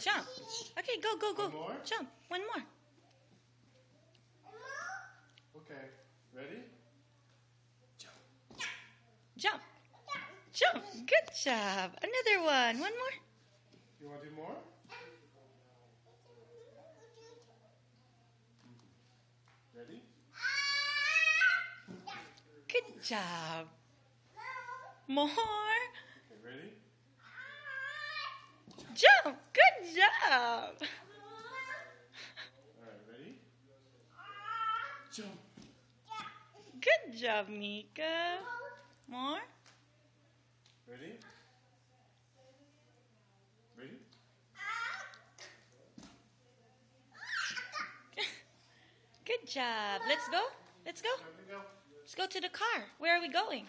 Jump. Okay, go, go, go. One more? Jump. One more. Okay. Ready? Jump. Jump. Jump. Good job. Another one. One more. You want to do more? Ready? Good job. More. Okay, ready? Jump. Good job. Alright, ready? Jump. Good job, Mika. More. Ready? Ready? Good job. Let's go. Let's go. Time to go. Let's go to the car. Where are we going?